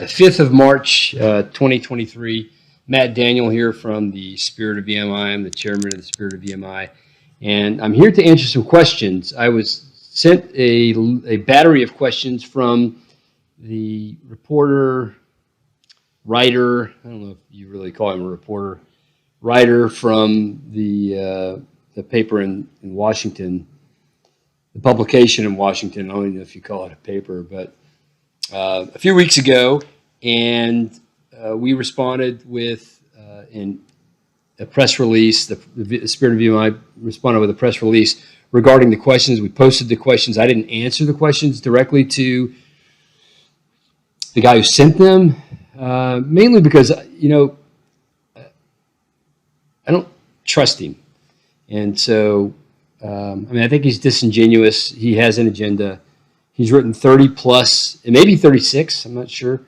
The 5th of March, 2023. Matt Daniel here from the Spirit of VMI. I'm the chairman of the Spirit of VMI, and I'm here to answer some questions. I was sent a battery of questions from the reporter, writer, I don't know if you really call him a reporter, writer from the paper in Washington, the publication in Washington. I don't even know if you call it a paper, but a few weeks ago, and we responded with in a press release. The Spirit of VMI responded with a press release regarding the questions. We posted the questions. I didn't answer the questions directly to the guy who sent them, mainly because, I don't trust him. And so, I think he's disingenuous. He has an agenda. He's written 30 plus, and maybe 36, I'm not sure,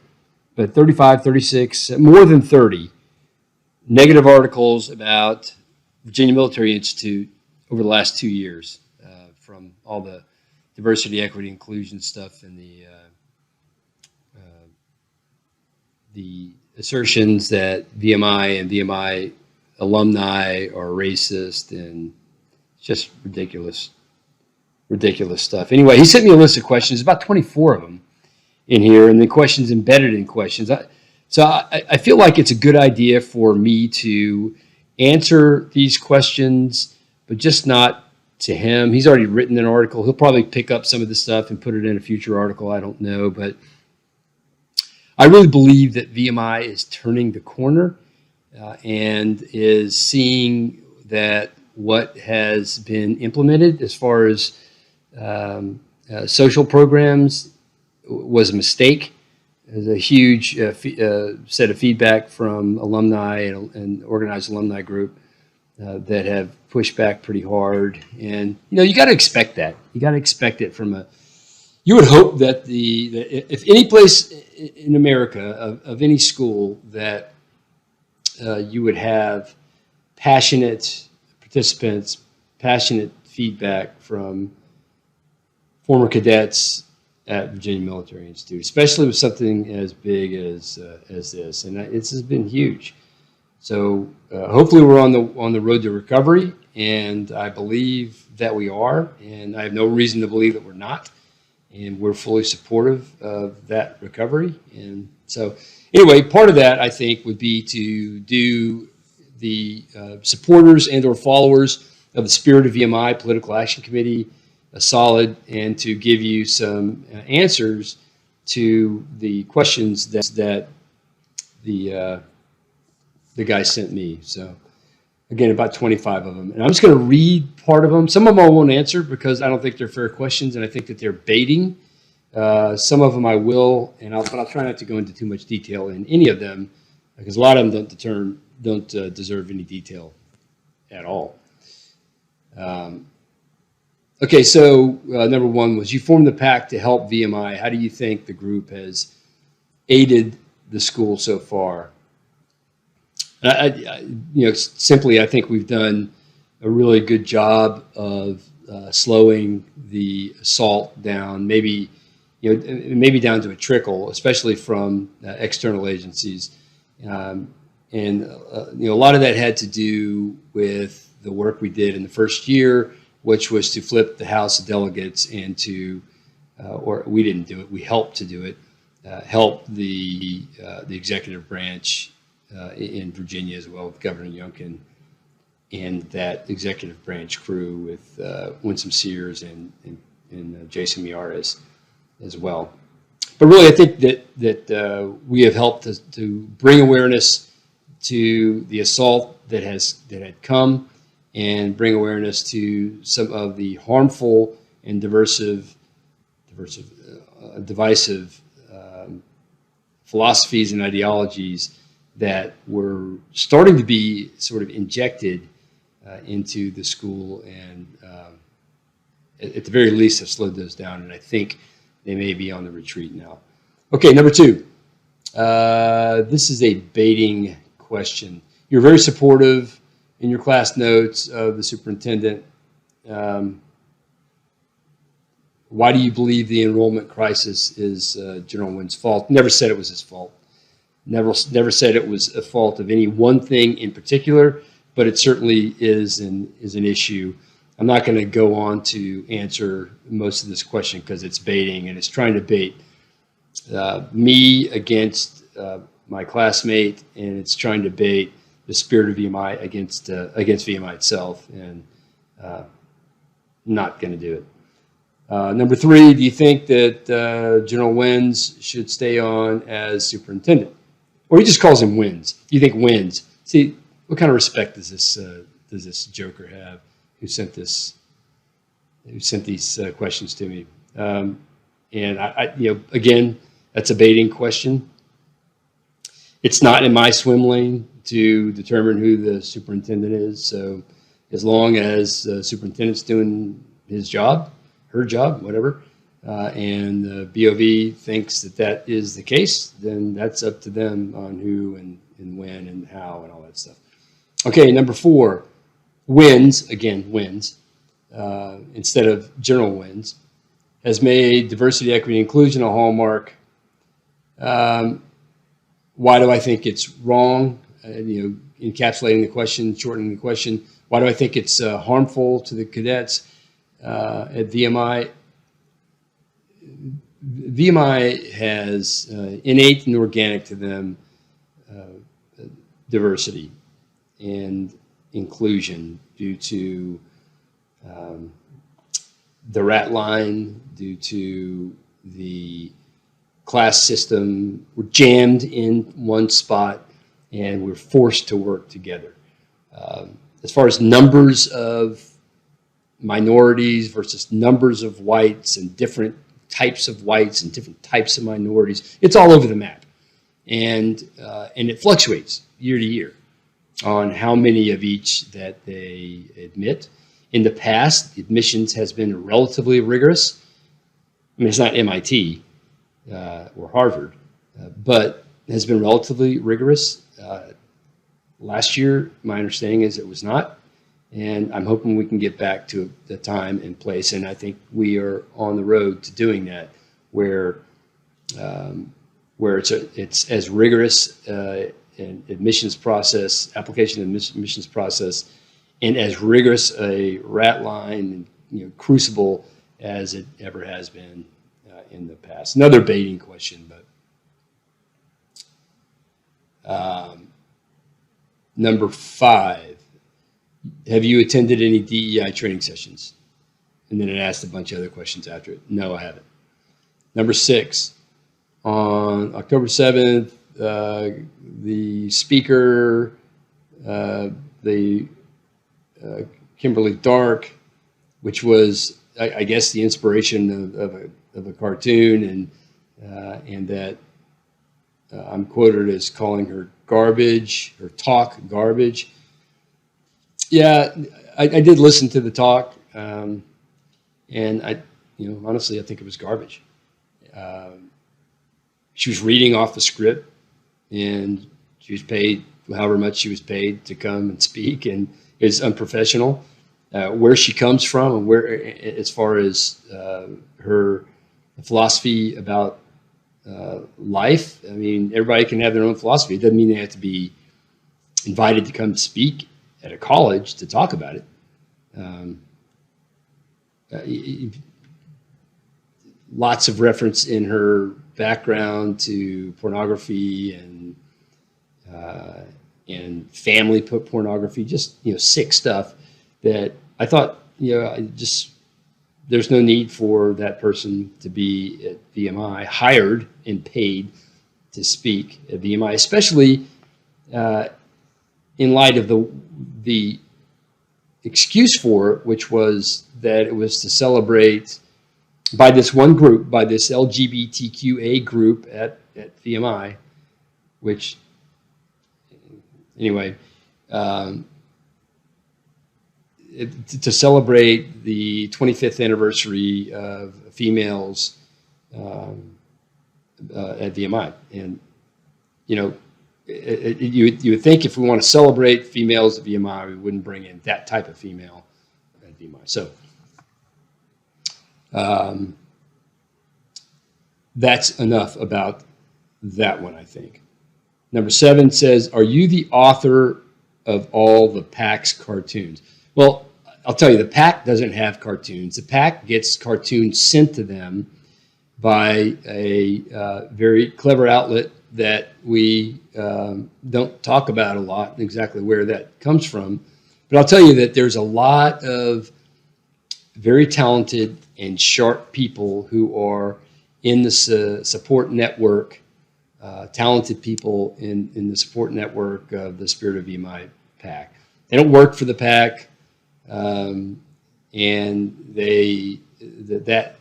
but 35, 36, more than 30 negative articles about Virginia Military Institute over the last 2 years, from all the diversity, equity, inclusion stuff and the assertions that VMI and VMI alumni are racist, and it's just ridiculous stuff. Anyway, he sent me a list of questions, about 24 of them in here, and the questions embedded in questions. So I feel like it's a good idea for me to answer these questions, but just not to him. He's already written an article. He'll probably pick up some of the stuff and put it in a future article. I don't know, but I really believe that VMI is turning the corner and is seeing that what has been implemented as far as social programs was a mistake. There's a huge set of feedback from alumni and organized alumni group that have pushed back pretty hard. And, you got to expect that. You got to expect it from you would hope that if any place in America of any school that you would have passionate participants, passionate feedback from former cadets at Virginia Military Institute, especially with something as big as this, and it's has been huge. So hopefully we're on the road to recovery, and I believe that we are, and I have no reason to believe that we're not, and we're fully supportive of that recovery. And so anyway, part of that I think would be to do the supporters and or followers of the Spirit of VMI Political Action Committee a solid, and to give you some answers to the questions that the guy sent me. So again, about 25 of them, and I'm just going to read part of them. Some of them I won't answer because I don't think they're fair questions, and I think that they're baiting. Some of them I will, but I'll try not to go into too much detail in any of them, because a lot of them don't deserve any detail at all. Okay, so number one was, you formed the PAC to help VMI. How do you think the group has aided the school so far? Simply, I think we've done a really good job of slowing the assault down, maybe down to a trickle, especially from external agencies. And a lot of that had to do with the work we did in the first year, which was to flip the House of Delegates into, or we didn't do it, we helped to do it, help the executive branch in Virginia, as well with Governor Youngkin and that executive branch crew with Winsome Sears and Jason Miyares as well. But really, I think that we have helped to bring awareness to the assault that had come, and bring awareness to some of the harmful and divisive philosophies and ideologies that were starting to be sort of injected into the school, and at the very least have slowed those down, and I think they may be on the retreat now. Okay, number two. This is a baiting question. You're very supportive in your class notes of the superintendent. Why do you believe the enrollment crisis is General Wynn's fault? Never said it was his fault. Never said it was a fault of any one thing in particular, but it certainly is an issue. I'm not going to go on to answer most of this question because it's baiting, and it's trying to bait me against my classmate, and it's trying to bait the Spirit of VMI against VMI itself, and not going to do it. Number 3, do you think that General Wins should stay on as superintendent? Or he just calls him Wins. Do you think Wins? See, what kind of respect does this joker have who sent these questions to me? And I again, that's a baiting question. It's not in my swim lane to determine who the superintendent is. So as long as the superintendent's doing his job, her job, whatever, and the BOV thinks that is the case, then that's up to them on who and when and how and all that stuff. Okay, number 4, Wins, again, Wins, instead of General Wins, has made diversity, equity, and inclusion a hallmark. Why do I think it's wrong? Encapsulating the question, shortening the question. Why do I think it's harmful to the cadets at VMI? VMI has innate and organic to them diversity and inclusion due to the rat line, due to the class system. We're jammed in one spot and we're forced to work together. As far as numbers of minorities versus numbers of whites and different types of whites and different types of minorities, it's all over the map. And it fluctuates year to year on how many of each that they admit. In the past, admissions has been relatively rigorous. I mean, it's not MIT or Harvard, but has been relatively rigorous. Last year, my understanding is it was not. And I'm hoping we can get back to the time and place. And I think we are on the road to doing that, where it's as rigorous an admissions process, application admissions process, and as rigorous a rat line and crucible as it ever has been in the past. Another baiting question, but number 5. Have you attended any DEI training sessions? And then it asked a bunch of other questions after it. No, I haven't. Number 6, on October 7th, the speaker, Kimberly Dark, which was, I guess, the inspiration of a cartoon, and that I'm quoted as calling her garbage, or talk garbage. Yeah, I did listen to the talk, and honestly, I think it was garbage. She was reading off the script, and she was paid however much she was paid to come and speak, and it was unprofessional. Where she comes from, and where, as far as her philosophy about life, I mean, everybody can have their own philosophy. It doesn't mean they have to be invited to come speak at a college to talk about it. Lots of reference in her background to pornography and family pornography, just sick stuff that I thought there's no need for that person to be at VMI, hired and paid to speak at VMI, especially in light of the excuse for it, which was that it was to celebrate by this one group, by this LGBTQA group at VMI, which, anyway, to celebrate the 25th anniversary of females at VMI. And, you would think if we want to celebrate females at VMI, we wouldn't bring in that type of female at VMI. So That's enough about that one, I think. Number 7 says, are you the author of all the PAC's cartoons? Well, I'll tell you, the PAC doesn't have cartoons. The PAC gets cartoons sent to them by a very clever outlet that we don't talk about a lot, exactly where that comes from. But I'll tell you that there's a lot of very talented and sharp people who are in the support network, talented people in the support network of the Spirit of VMI PAC. They don't work for the PAC, and that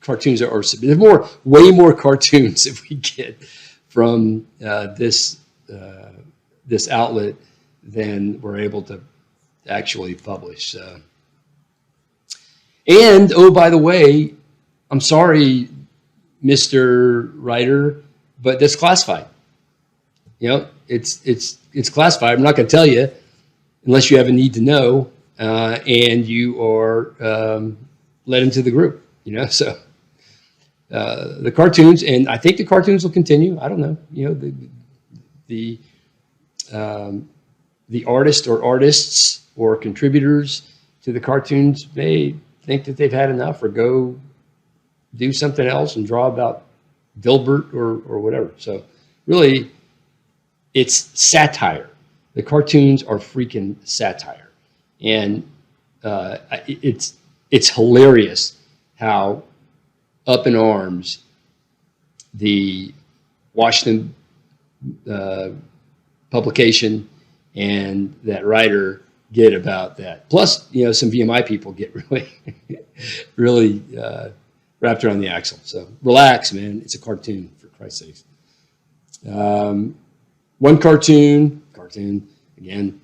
cartoons are there's way more cartoons that we get from this outlet than we're able to actually publish. And oh, by the way, I'm sorry, Mr. Writer, but that's classified. You know, it's classified. I'm not going to tell you unless you have a need to know, and you are let into the group. You know, so the cartoons, and I think the cartoons will continue. I don't know. You know, the artist or artists or contributors to the cartoons may think that they've had enough or go do something else and draw about Dilbert or whatever. So really, it's satire. The cartoons are freaking satire. And it's hilarious how up in arms the Washington publication and that writer get about that. Plus, you know, some VMI people get really wrapped around the axle. So relax, man. It's a cartoon, for Christ's sakes. One cartoon again,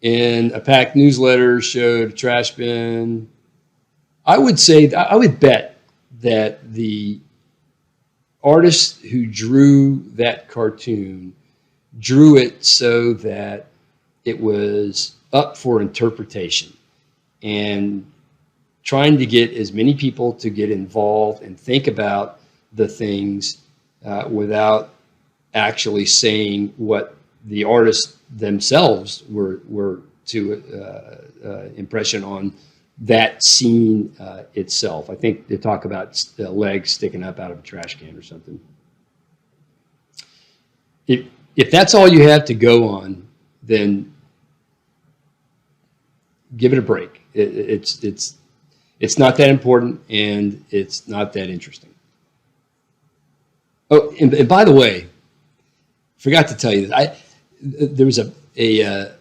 in a PAC newsletter showed a trash bin. I would bet that the artist who drew that cartoon drew it so that it was up for interpretation and trying to get as many people to get involved and think about the things without actually saying what the artists themselves were to impression on that scene itself. I think they talk about legs sticking up out of a trash can or something. If that's all you have to go on, then give it a break. It's not that important, and it's not that interesting. Oh, and by the way, forgot to tell you that there was the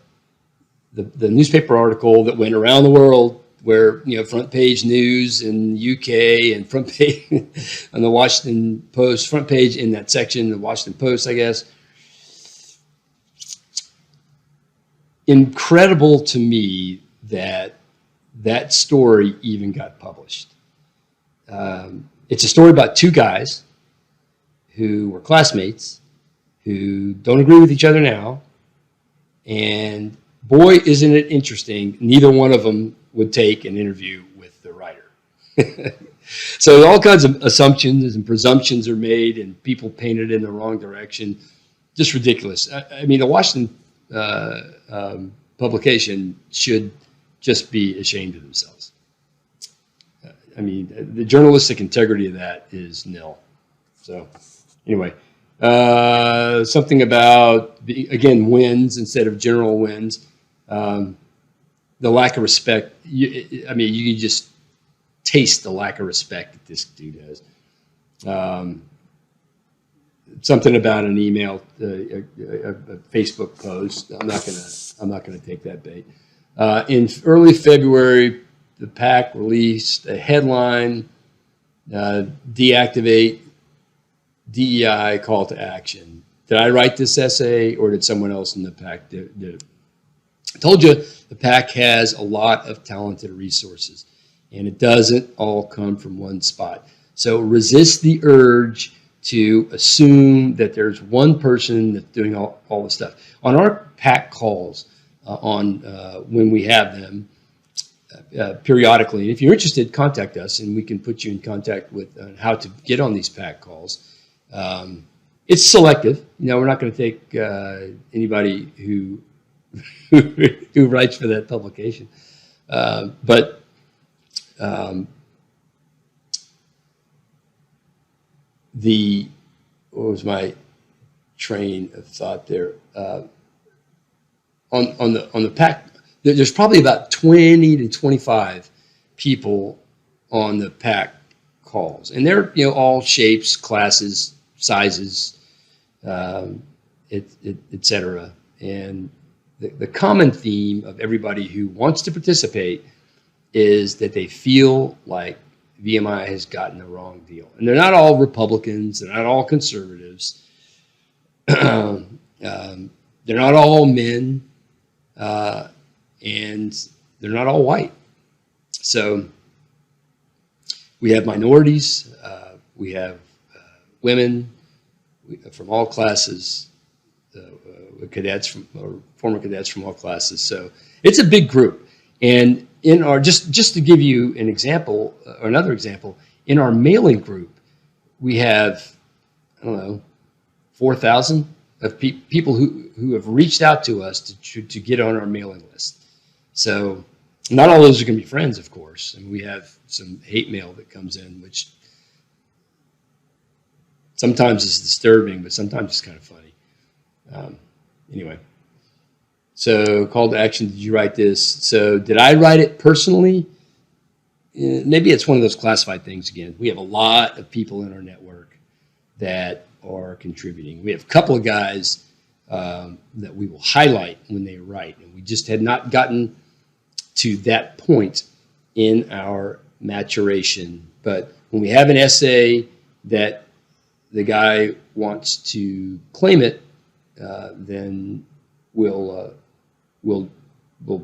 newspaper article that went around the world where, you know, front page news in the UK and front page on the Washington Post, front page in that section, the Washington Post, I guess. Incredible to me that story even got published. It's a story about two guys who were classmates who don't agree with each other now. And boy, isn't it interesting, neither one of them would take an interview with the writer. So all kinds of assumptions and presumptions are made, and people painted in the wrong direction. Just ridiculous. I mean, the Washington publication should just be ashamed of themselves. I mean, the journalistic integrity of that is nil. So anyway, something about, again, wins instead of general wins. The lack of respect. You can just taste the lack of respect that this dude has. Something about an email, a Facebook post. I'm not gonna take that bait. In early February, the PAC released a headline: deactivate DEI call to action. Did I write this essay, or did someone else in the PAC do it? I told you the PAC has a lot of talented resources, and it doesn't all come from one spot. So resist the urge to assume that there's one person that's doing all the stuff. On our PAC calls, when we have them, periodically. And if you're interested, contact us, and we can put you in contact with how to get on these PAC calls. It's selective. We're not going to take anybody who who writes for that publication. But what was my train of thought there? On the PAC, there's probably about 20 to 25 people on the PAC calls, and they're all shapes, classes, sizes, etc. And the common theme of everybody who wants to participate is that they feel like VMI has gotten the wrong deal. And they're not all Republicans, they're not all conservatives, they're not all men, and they're not all white. So we have minorities, we have women from all classes, cadets or former cadets from all classes. So it's a big group. And in our, just to give you an example, or another example, in our mailing group, we have, 4,000 of people who have reached out to us to get on our mailing list. So not all those are going to be friends, of course. And we have some hate mail that comes in, which sometimes is disturbing, but sometimes it's kind of funny. Anyway, so call to action, did you write this? So did I write it personally? Maybe it's one of those classified things again. We have a lot of people in our network that are contributing. We have a couple of guys that we will highlight when they write, and we just had not gotten to that point in our maturation. But when we have an essay that the guy wants to claim it, then we'll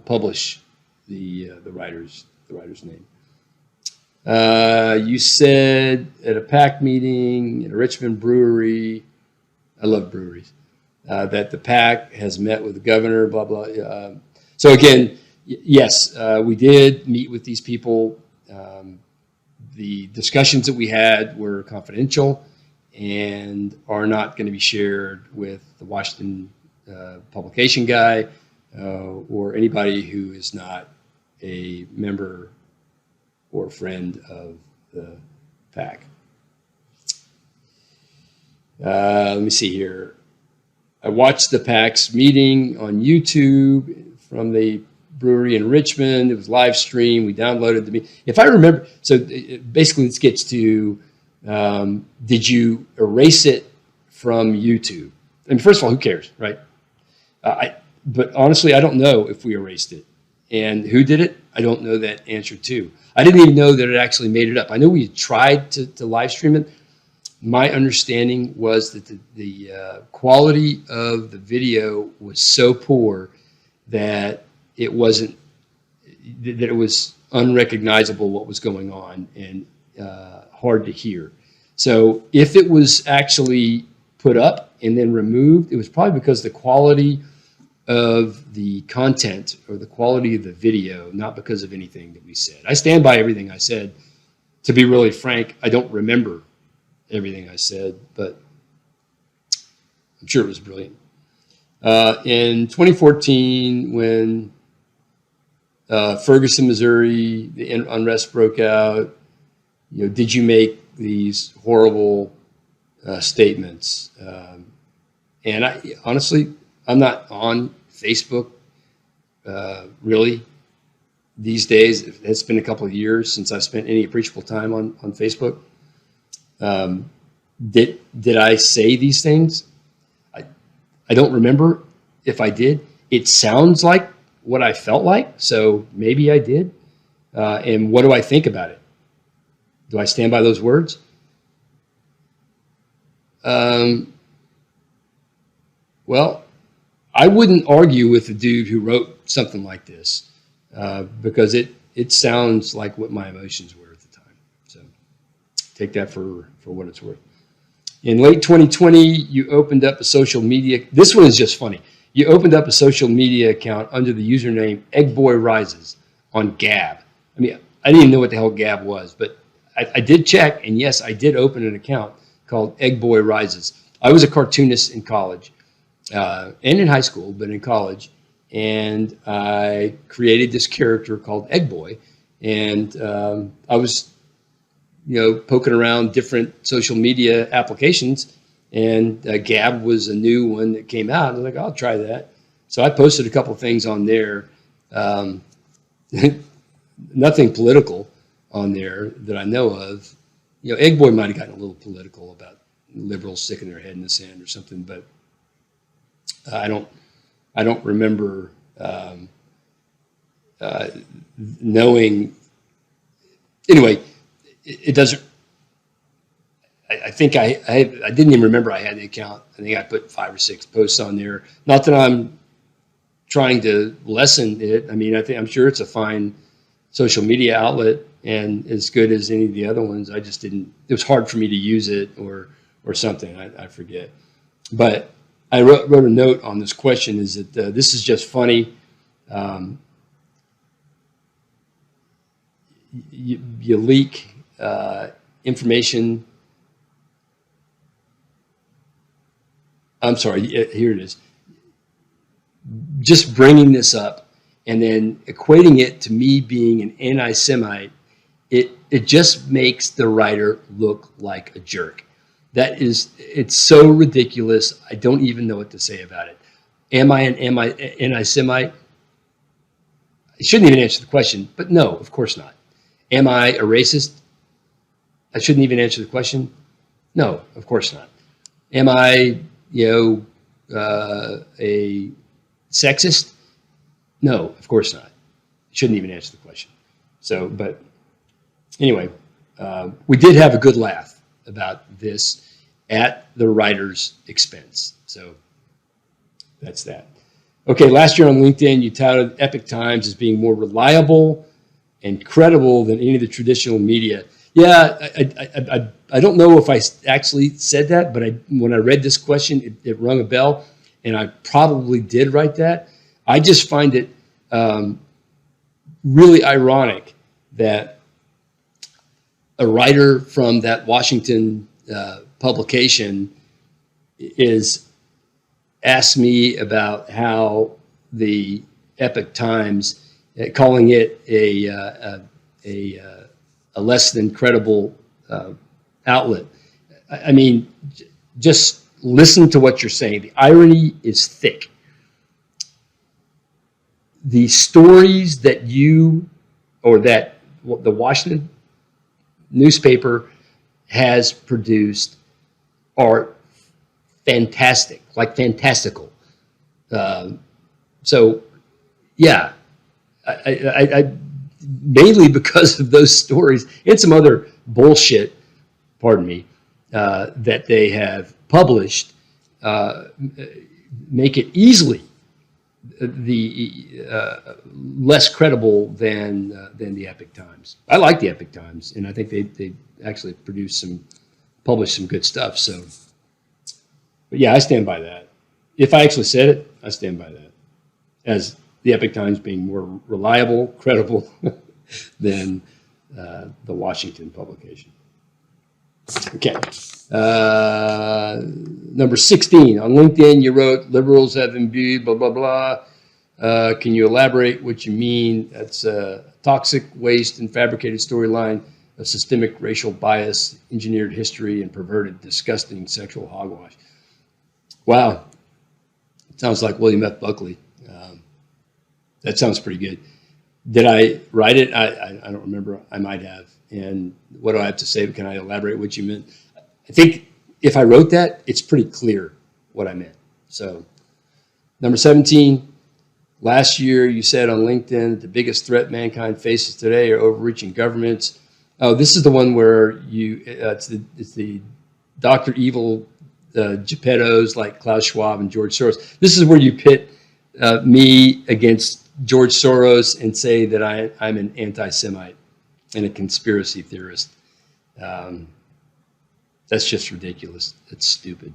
publish the writer's name. You said at a PAC meeting at a Richmond brewery, I love breweries, that the PAC has met with the governor, blah, blah. So again, yes, we did meet with these people. The discussions that we had were confidential and are not going to be shared with the Washington publication guy or anybody who is not a member or friend of the PAC. Let me see here. I watched the PAC's meeting on YouTube from the brewery in Richmond. It was live stream. We downloaded the meeting. If I remember, so basically this gets to, did you erase it from YouTube? And first of all, who cares, right? But honestly, I don't know if we erased it. And who did it? I don't know that answer too. I didn't even know that it actually made it up. I know we tried to live stream it. My understanding was that the quality of the video was so poor that it was unrecognizable what was going on and hard to hear. So if it was actually put up and then removed, it was probably because the quality of the content or the quality of the video, not because of anything that we said. I stand by everything I said. To be really frank, I don't remember everything I said, but I'm sure it was brilliant. In 2014, when Ferguson, Missouri, the unrest broke out, did you make these horrible statements? And I honestly, I'm not on Facebook really these days. It's been a couple of years since I've spent any appreciable time on Facebook. Did I say these things? I don't remember if I did. It sounds like what I felt like, so maybe I did. And what do I think about it? Do I stand by those words? Well, I wouldn't argue with the dude who wrote something like this because it sounds like what my emotions were at the time. So take that for what it's worth. In late 2020, you opened up a social media. This one is just funny. You opened up a social media account under the username Eggboy Rises on Gab. I mean, I didn't even know what the hell Gab was, but I did check, and yes, I did open an account called Egg Boy Rises. I was a cartoonist in college and in high school, but in college, and I created this character called Egg Boy, and I was, poking around different social media applications, and Gab was a new one that came out. I was like, I'll try that. So I posted a couple things on there. Nothing political on there that I know of. Egg Boy might have gotten a little political about liberals sticking their head in the sand or something, but I don't remember knowing. Anyway, it doesn't. I think I didn't even remember I had the account. I think I put 5 or 6 posts on there. Not that I'm trying to lessen it. I mean, I'm sure it's a fine social media outlet and as good as any of the other ones. I just didn't. It was hard for me to use it or something. I forget. But I wrote a note on this question. Is that this is just funny. You leak information. I'm sorry. Here it is. Just bringing this up and then equating it to me being an anti-Semite, it just makes the writer look like a jerk. It's so ridiculous. I don't even know what to say about it. Am I an anti-Semite? I shouldn't even answer the question, but no, of course not. Am I a racist? I shouldn't even answer the question. No, of course not. Am I, a sexist? No, of course not. Shouldn't even answer the question. So, but anyway, we did have a good laugh about this at the writer's expense. So that's that. Okay, last year on LinkedIn, you touted Epoch Times as being more reliable and credible than any of the traditional media. Yeah, I don't know if I actually said that, but when I read this question, it rung a bell, and I probably did write that. I just find it really ironic that a writer from that Washington publication is asked me about how the Epoch Times, calling it a less than credible outlet. I mean, just listen to what you're saying. The irony is thick. The stories that you or that the Washington newspaper has produced are fantastic, like fantastical. So, yeah, I mainly because of those stories and some other bullshit, pardon me, that they have published, make it easily less credible than the Epoch Times. I like the Epoch Times, and I think they actually published some good stuff. So, but yeah, I stand by that. If I actually said it, I stand by that as the Epoch Times being more reliable, credible than the Washington publication. Okay. Number 16, on LinkedIn, you wrote, liberals have imbued, blah, blah, blah. Can you elaborate what you mean? That's a toxic waste and fabricated storyline, a systemic racial bias, engineered history, and perverted, disgusting sexual hogwash. Wow. Sounds like William F. Buckley. That sounds pretty good. Did I write it? I don't remember. I might have. And what do I have to say? Can I elaborate what you meant? I think if I wrote that, it's pretty clear what I meant. So, number 17, last year you said on LinkedIn that the biggest threat mankind faces today are overreaching governments. Oh, this is the one where it's the Dr. Evil Geppettos like Klaus Schwab and George Soros. This is where you pit me against George Soros and say that I'm an anti-Semite and a conspiracy theorist. That's just ridiculous. That's stupid.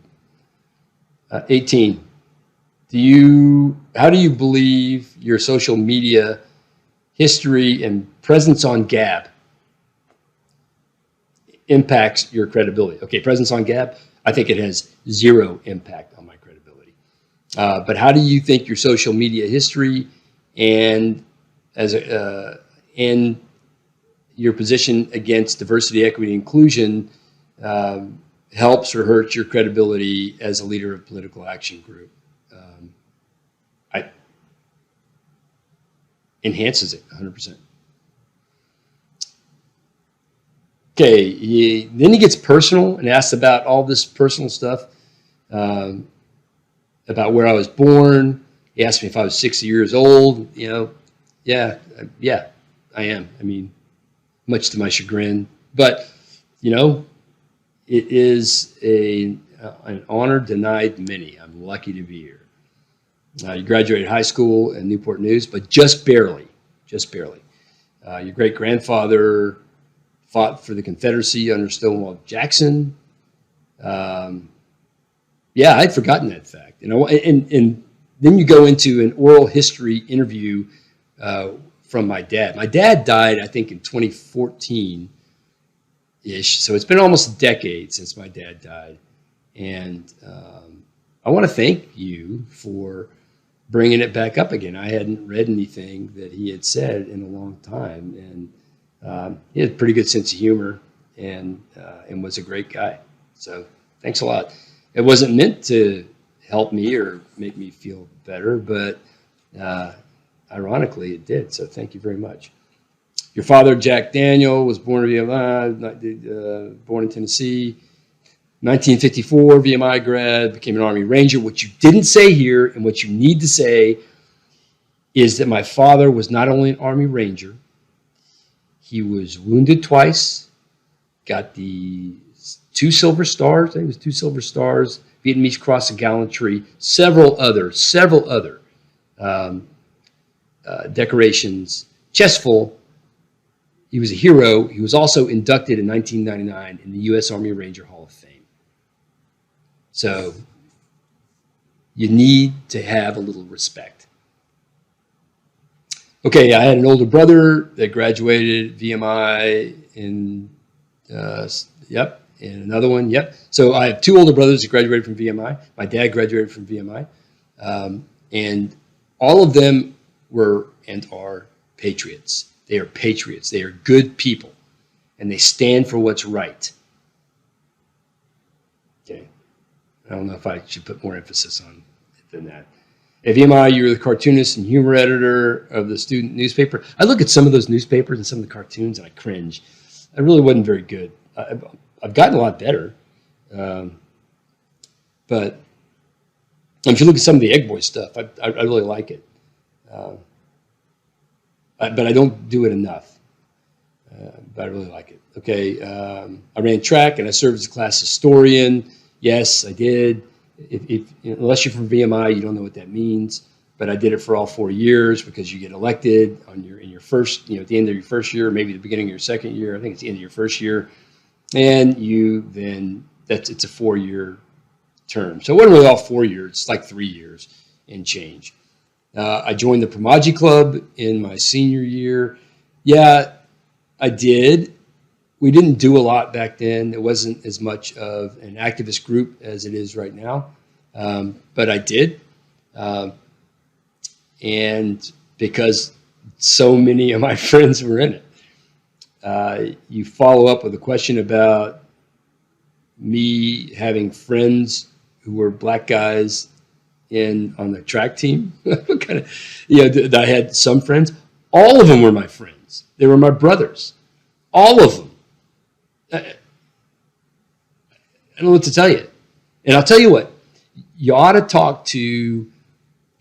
18. How do you believe your social media history, and presence on Gab impacts your credibility. Okay, presence on Gab, I think it has zero impact on my credibility. But how do you think your social media history and and your position against diversity, equity, inclusion helps or hurts your credibility as a leader of a political action group? Enhances it 100%. Okay, then he gets personal and asks about all this personal stuff, about where I was born. He asked me if I was 60 years old. Yeah, I am. I mean, much to my chagrin, but it is an honor denied many. I'm lucky to be here. You graduated high school in Newport News, but just barely. Your great-grandfather fought for the Confederacy under Stonewall Jackson. I'd forgotten that fact. And then you go into an oral history interview from my dad. My dad died, I think, in 2014-ish. So it's been almost a decade since my dad died. And I want to thank you for bringing it back up again. I hadn't read anything that he had said in a long time. And he had a pretty good sense of humor and was a great guy. So thanks a lot. It wasn't meant to help me or make me feel better, but ironically it did. So thank you very much. Your father, Jack Daniel, was born in VMI, born in Tennessee. 1954, VMI grad, became an Army Ranger. What you didn't say here and what you need to say is that my father was not only an Army Ranger, he was wounded twice, got the 2 silver stars, I think it was 2 silver stars, Vietnamese Cross of Gallantry, several other decorations, chest full. He was a hero. He was also inducted in 1999 in the U.S. Army Ranger Hall of Fame. So you need to have a little respect. Okay, I had an older brother that graduated VMI in, and another one, yep. So I have 2 older brothers that graduated from VMI. My dad graduated from VMI. And all of them were and are patriots. They are patriots. They are good people. And they stand for what's right. Okay. I don't know if I should put more emphasis on it than that. At VMI, you were the cartoonist and humor editor of the student newspaper. I look at some of those newspapers and some of the cartoons and I cringe. I really wasn't very good. I've gotten a lot better. But if you look at some of the Egg Boy stuff, I really like it. But I don't do it enough. But I really like it. Okay, I ran track and I served as a class historian. Yes, I did. Unless you're from VMI, you don't know what that means. But I did it for all 4 years because you get elected in your first, at the end of your first year, maybe the beginning of your second year. I think it's the end of your first year, and it's a 4-year term. So it wasn't really all 4 years. It's like 3 years and change. I joined the Pramaji Club in my senior year. Yeah, I did. We didn't do a lot back then. It wasn't as much of an activist group as it is right now. But I did. And because so many of my friends were in it. You follow up with a question about me having friends who were black guys on the track team. I had some friends. All of them were my friends. They were my brothers. All of them. I don't know what to tell you. And I'll tell you what, you ought to talk to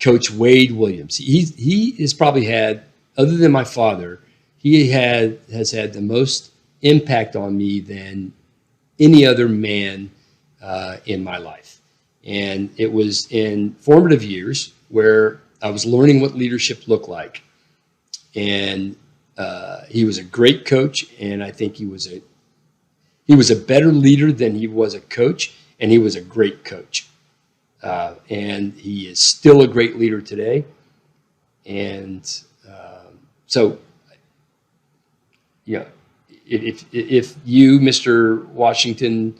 Coach Wade Williams. He has probably had, other than my father, has had the most impact on me than any other man in my life. And it was in formative years where I was learning what leadership looked like. And he was a great coach, and I think he was a better leader than he was a coach, and he was a great coach. And he is still a great leader today. And so you know, if you, Mr. Washington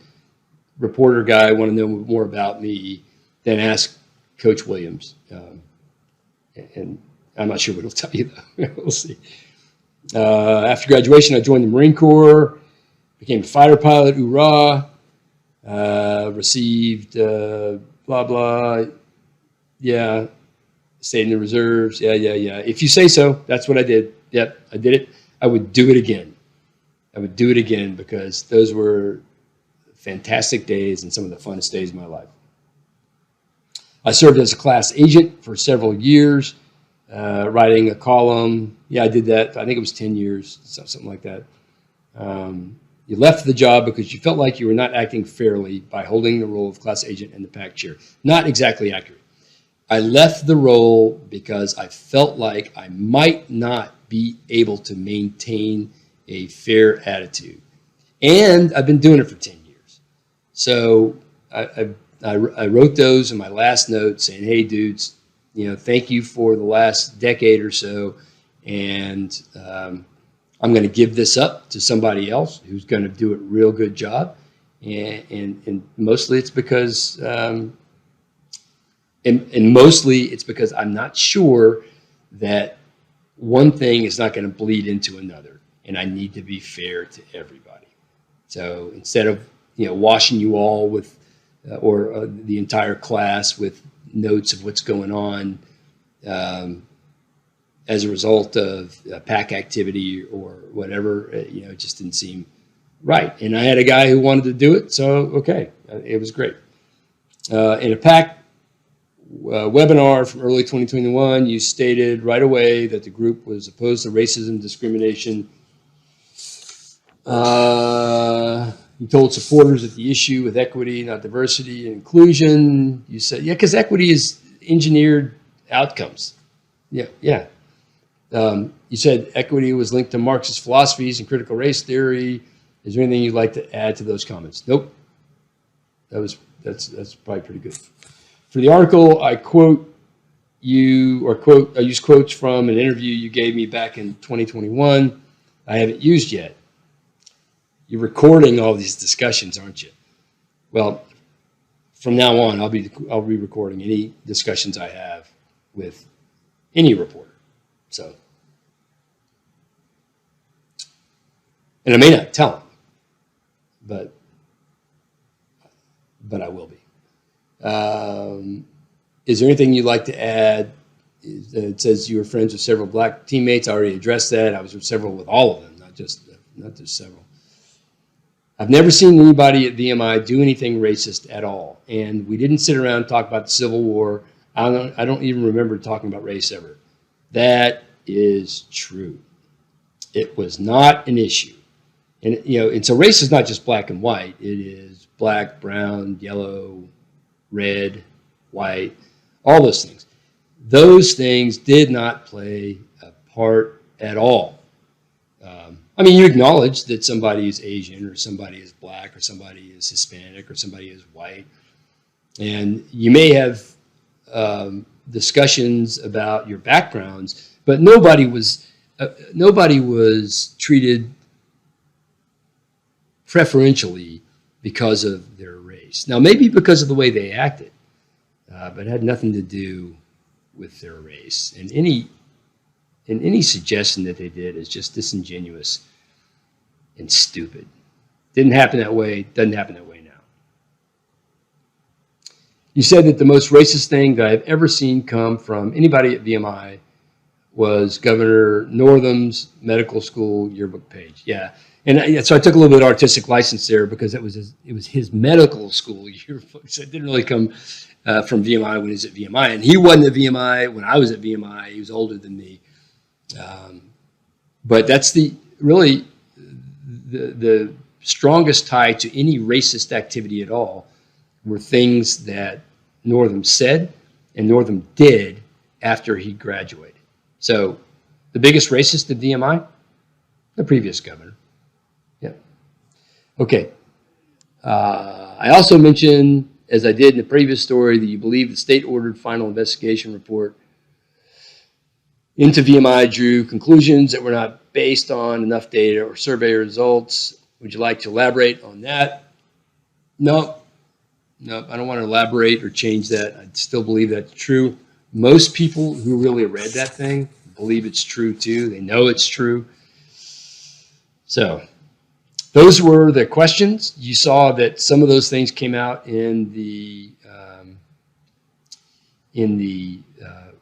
reporter guy, want to know more about me, then ask Coach Williams. And I'm not sure what he'll tell you, though. We'll see. After graduation, I joined the Marine Corps, became a fighter pilot, hoorah, received blah, blah, yeah, stayed in the reserves, yeah. If you say so, that's what I did. Yep, I did it. I would do it again. Because those were fantastic days and some of the funnest days of my life. I served as a class agent for several years, writing a column. Yeah, I did that. I think it was 10 years, something like that. You left the job because you felt like you were not acting fairly by holding the role of class agent and the pack chair. Not exactly accurate. I left the role because I felt like I might not be able to maintain a fair attitude. And I've been doing it for 10 years. So I wrote those in my last note saying, hey, dudes, thank you for the last decade or so. And I'm going to give this up to somebody else who's going to do a real good job. And mostly it's because, and mostly it's because I'm not sure that one thing is not going to bleed into another. And I need to be fair to everybody. So instead of, washing you all with, or the entire class with notes of what's going on as a result of pack activity or whatever, it just didn't seem right. And I had a guy who wanted to do it, so okay, it was great. In a pack webinar from early 2021, you stated right away that the group was opposed to racism, discrimination. You told supporters that the issue with equity, not diversity and inclusion. You said, yeah, because equity is engineered outcomes. Yeah. You said equity was linked to Marxist philosophies and critical race theory. Is there anything you'd like to add to those comments? Nope. That's probably pretty good. For the article, I use quotes from an interview you gave me back in 2021. I haven't used yet. You're recording all these discussions, aren't you? Well, from now on, I'll be recording any discussions I have with any reporter. So, and I may not tell them, but I will be. Is there anything you'd like to add? It says you were friends with several black teammates. I already addressed that. I was with all of them, not just several. I've never seen anybody at VMI do anything racist at all. And we didn't sit around and talk about the Civil War. I don't even remember talking about race ever. That is true. It was not an issue. And so race is not just black and white. It is black, brown, yellow, red, white, all those things. Those things did not play a part at all. You acknowledge that somebody is Asian or somebody is black or somebody is Hispanic or somebody is white. And you may have discussions about your backgrounds, but nobody was treated preferentially because of their race. Now, maybe because of the way they acted, but it had nothing to do with their race. And any suggestion that they did is just disingenuous and stupid. Didn't happen that way. Doesn't happen that way now. You said that the most racist thing that I've ever seen come from anybody at VMI was Governor Northam's medical school yearbook page. Yeah. And so I took a little bit of artistic license there because it was his medical school yearbook. So it didn't really come from VMI when he was at VMI. And he wasn't at VMI when I was at VMI. He was older than me. But that's the strongest tie to any racist activity at all were things that Northam said and Northam did after he graduated. So the biggest racist at VMI, the previous governor. Yeah. Okay. I also mentioned, as I did in the previous story, that you believe the state-ordered final investigation report into VMI drew conclusions that were not based on enough data or survey results. Would you like to elaborate on that? Nope. Nope. I don't want to elaborate or change that. I still believe that's true. Most people who really read that thing believe it's true too. They know it's true. So those were the questions. You saw that some of those things came out in the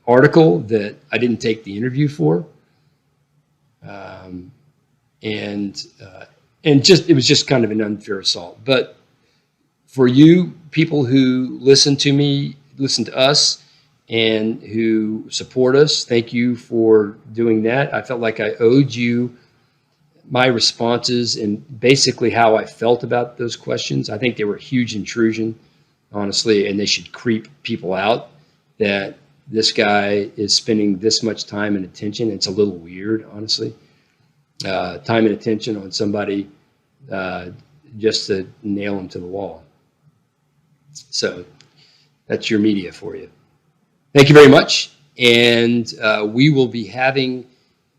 article that I didn't take the interview for, and it was just kind of an unfair assault. But for you people who listen to us, and who support us, thank you for doing that. I felt like I owed you my responses and basically how I felt about those questions. I think they were a huge intrusion, honestly, and they should creep people out that this guy is spending this much time and attention. It's a little weird, honestly. Time and attention on somebody just to nail them to the wall. So that's your media for you. Thank you very much. And we will be having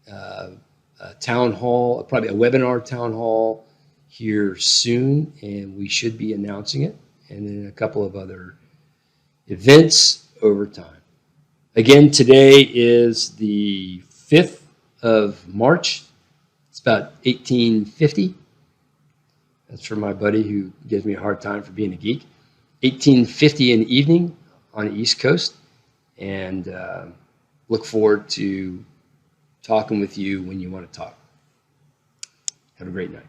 a town hall, probably a webinar town hall here soon, and we should be announcing it, and then a couple of other events over time. Again, today is the 5th of March. It's about 1850. That's for my buddy who gives me a hard time for being a geek. 1850 in the evening on the East Coast. And look forward to talking with you when you want to talk. Have a great night.